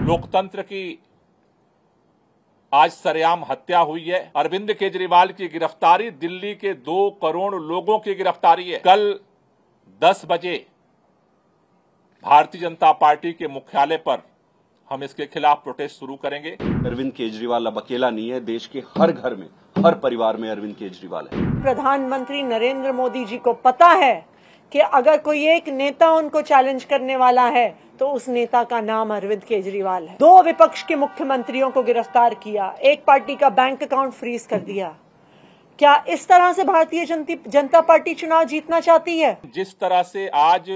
लोकतंत्र की आज सरेआम हत्या हुई है। अरविंद केजरीवाल की गिरफ्तारी दिल्ली के 2 करोड़ लोगों की गिरफ्तारी है। कल 10 बजे भारतीय जनता पार्टी के मुख्यालय पर हम इसके खिलाफ प्रोटेस्ट शुरू करेंगे। अरविंद केजरीवाल अब अकेला नहीं है, देश के हर घर में, हर परिवार में अरविंद केजरीवाल है। प्रधानमंत्री नरेंद्र मोदी जी को पता है कि अगर कोई एक नेता उनको चैलेंज करने वाला है तो उस नेता का नाम अरविंद केजरीवाल है। 2 विपक्ष के मुख्यमंत्रियों को गिरफ्तार किया, एक पार्टी का बैंक अकाउंट फ्रीज कर दिया। क्या इस तरह से भारतीय जनता पार्टी चुनाव जीतना चाहती है? जिस तरह से आज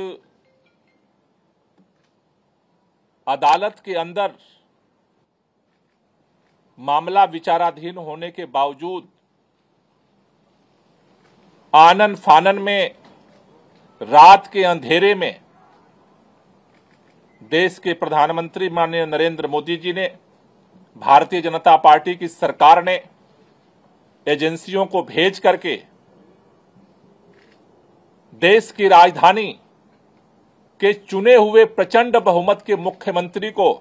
अदालत के अंदर मामला विचाराधीन होने के बावजूद आनन फानन में रात के अंधेरे में देश के प्रधानमंत्री माननीय नरेंद्र मोदी जी ने, भारतीय जनता पार्टी की सरकार ने एजेंसियों को भेज करके देश की राजधानी के चुने हुए प्रचंड बहुमत के मुख्यमंत्री को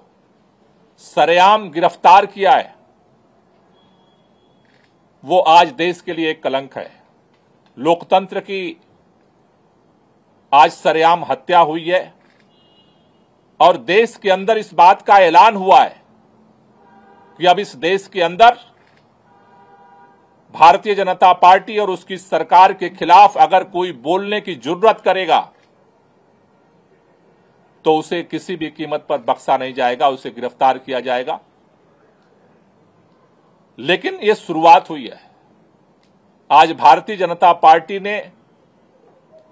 सरेआम गिरफ्तार किया है, वो आज देश के लिए एक कलंक है। लोकतंत्र की आज सरेआम हत्या हुई है और देश के अंदर इस बात का ऐलान हुआ है कि अब इस देश के अंदर भारतीय जनता पार्टी और उसकी सरकार के खिलाफ अगर कोई बोलने की जुर्रत करेगा तो उसे किसी भी कीमत पर बख्शा नहीं जाएगा, उसे गिरफ्तार किया जाएगा। लेकिन यह शुरुआत हुई है। आज भारतीय जनता पार्टी ने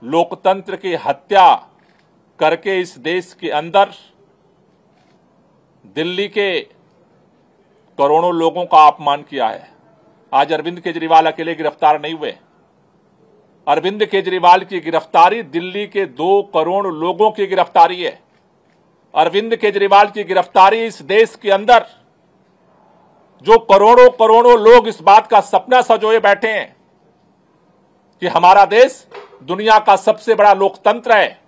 लोकतंत्र की हत्या करके इस देश के अंदर दिल्ली के करोड़ों लोगों का अपमान किया है। आज अरविंद केजरीवाल अकेले गिरफ्तार नहीं हुए। अरविंद केजरीवाल की गिरफ्तारी दिल्ली के 2 करोड़ लोगों की गिरफ्तारी है। अरविंद केजरीवाल की गिरफ्तारी इस देश के अंदर जो करोड़ों करोड़ों लोग इस बात का सपना सजोए बैठे हैं कि हमारा देश दुनिया का सबसे बड़ा लोकतंत्र है,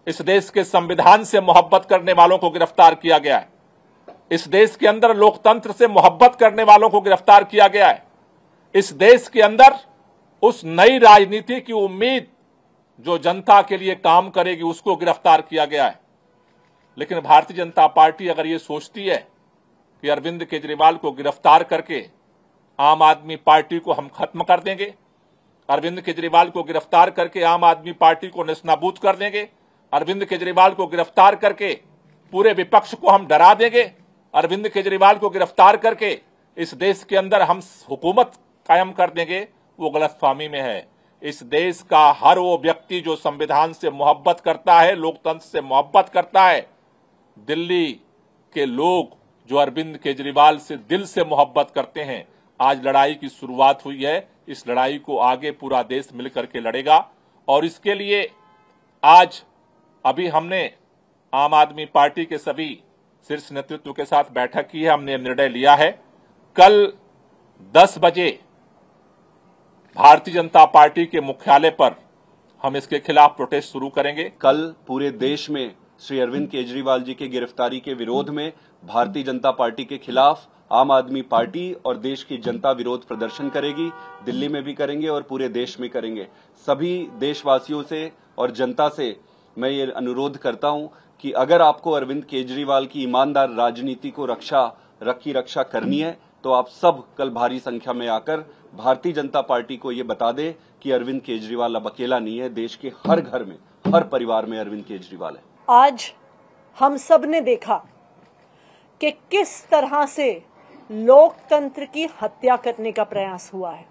इस देश के संविधान से मोहब्बत करने वालों को गिरफ्तार किया गया है। इस देश के अंदर लोकतंत्र से मोहब्बत करने वालों को गिरफ्तार किया गया है। इस देश के अंदर उस नई राजनीति की उम्मीद जो जनता के लिए काम करेगी उसको गिरफ्तार किया गया है। लेकिन भारतीय जनता पार्टी अगर ये सोचती है कि अरविंद केजरीवाल को गिरफ्तार करके आम आदमी पार्टी को हम खत्म कर देंगे, अरविंद केजरीवाल को गिरफ्तार करके आम आदमी पार्टी को नेस्तनाबूद कर देंगे, अरविंद केजरीवाल को गिरफ्तार करके पूरे विपक्ष को हम डरा देंगे, अरविंद केजरीवाल को गिरफ्तार करके इस देश के अंदर हम हुकूमत कायम कर देंगे, वो गलतफहमी में है। इस देश का हर वो व्यक्ति जो संविधान से मोहब्बत करता है, लोकतंत्र से मोहब्बत करता है, दिल्ली के लोग जो अरविंद केजरीवाल से दिल से मोहब्बत करते हैं, आज लड़ाई की शुरुआत हुई है। इस लड़ाई को आगे पूरा देश मिलकर के लड़ेगा और इसके लिए आज अभी हमने आम आदमी पार्टी के सभी शीर्ष नेतृत्व के साथ बैठक की है। हमने निर्णय लिया है कल 10 बजे भारतीय जनता पार्टी के मुख्यालय पर हम इसके खिलाफ प्रोटेस्ट शुरू करेंगे। कल पूरे देश में श्री अरविंद केजरीवाल जी की गिरफ्तारी के विरोध में भारतीय जनता पार्टी के खिलाफ आम आदमी पार्टी और देश की जनता विरोध प्रदर्शन करेगी। दिल्ली में भी करेंगे और पूरे देश में करेंगे। सभी देशवासियों से और जनता से मैं ये अनुरोध करता हूं कि अगर आपको अरविंद केजरीवाल की ईमानदार राजनीति को रक्षा करनी है तो आप सब कल भारी संख्या में आकर भारतीय जनता पार्टी को ये बता दें कि अरविंद केजरीवाल अब अकेला नहीं है, देश के हर घर में, हर परिवार में अरविंद केजरीवाल है। आज हम सब ने देखा कि किस तरह से लोकतंत्र की हत्या करने का प्रयास हुआ है।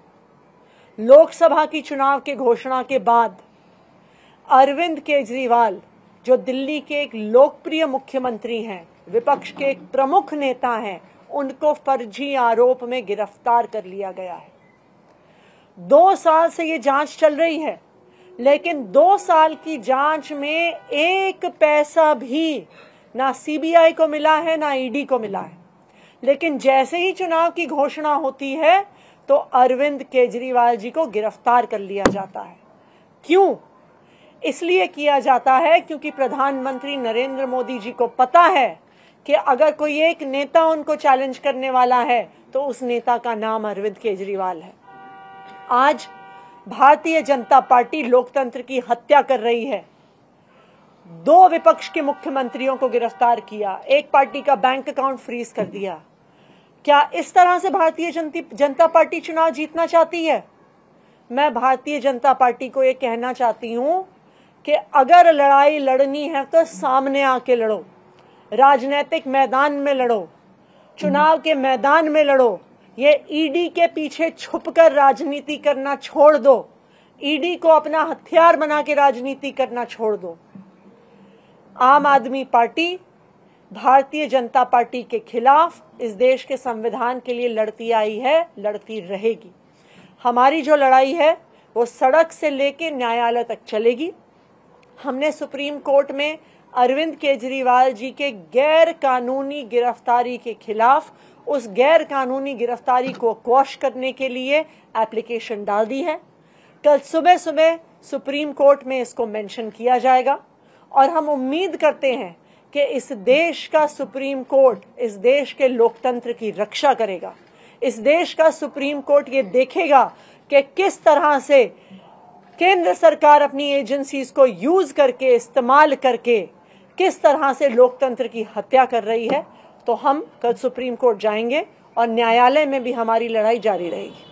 लोकसभा की चुनाव के घोषणा के बाद अरविंद केजरीवाल जो दिल्ली के एक लोकप्रिय मुख्यमंत्री हैं, विपक्ष के एक प्रमुख नेता हैं, उनको फर्जी आरोप में गिरफ्तार कर लिया गया है। 2 साल से ये जांच चल रही है, लेकिन 2 साल की जांच में 1 पैसा भी ना सीबीआई को मिला है ना ईडी को मिला है। लेकिन जैसे ही चुनाव की घोषणा होती है तो अरविंद केजरीवाल जी को गिरफ्तार कर लिया जाता है। क्यों? इसलिए किया जाता है क्योंकि प्रधानमंत्री नरेंद्र मोदी जी को पता है कि अगर कोई एक नेता उनको चैलेंज करने वाला है तो उस नेता का नाम अरविंद केजरीवाल है। आज भारतीय जनता पार्टी लोकतंत्र की हत्या कर रही है। 2 विपक्ष के मुख्यमंत्रियों को गिरफ्तार किया, एक पार्टी का बैंक अकाउंट फ्रीज कर दिया। क्या इस तरह से भारतीय जनता पार्टी चुनाव जीतना चाहती है? मैं भारतीय जनता पार्टी को यह कहना चाहती हूं कि अगर लड़ाई लड़नी है तो सामने आके लड़ो, राजनीतिक मैदान में लड़ो, चुनाव के मैदान में लड़ो। ये ईडी के पीछे छुपकर राजनीति करना छोड़ दो, ईडी को अपना हथियार बना के राजनीति करना छोड़ दो। आम आदमी पार्टी भारतीय जनता पार्टी के खिलाफ इस देश के संविधान के लिए लड़ती आई है, लड़ती रहेगी। हमारी जो लड़ाई है वो सड़क से लेके न्यायालय तक चलेगी। हमने सुप्रीम कोर्ट में अरविंद केजरीवाल जी के गैर कानूनी गिरफ्तारी के खिलाफ उस गैर कानूनी गिरफ्तारी को क्वॉश करने के लिए एप्लीकेशन डाल दी है। कल सुबह सुबह सुप्रीम कोर्ट में इसको मेंशन किया जाएगा और हम उम्मीद करते हैं कि इस देश का सुप्रीम कोर्ट इस देश के लोकतंत्र की रक्षा करेगा। इस देश का सुप्रीम कोर्ट ये देखेगा कि किस तरह से केंद्र सरकार अपनी एजेंसीज को यूज करके, इस्तेमाल करके किस तरह से लोकतंत्र की हत्या कर रही है। तो हम कल सुप्रीम कोर्ट जाएंगे और न्यायालय में भी हमारी लड़ाई जारी रहेगी।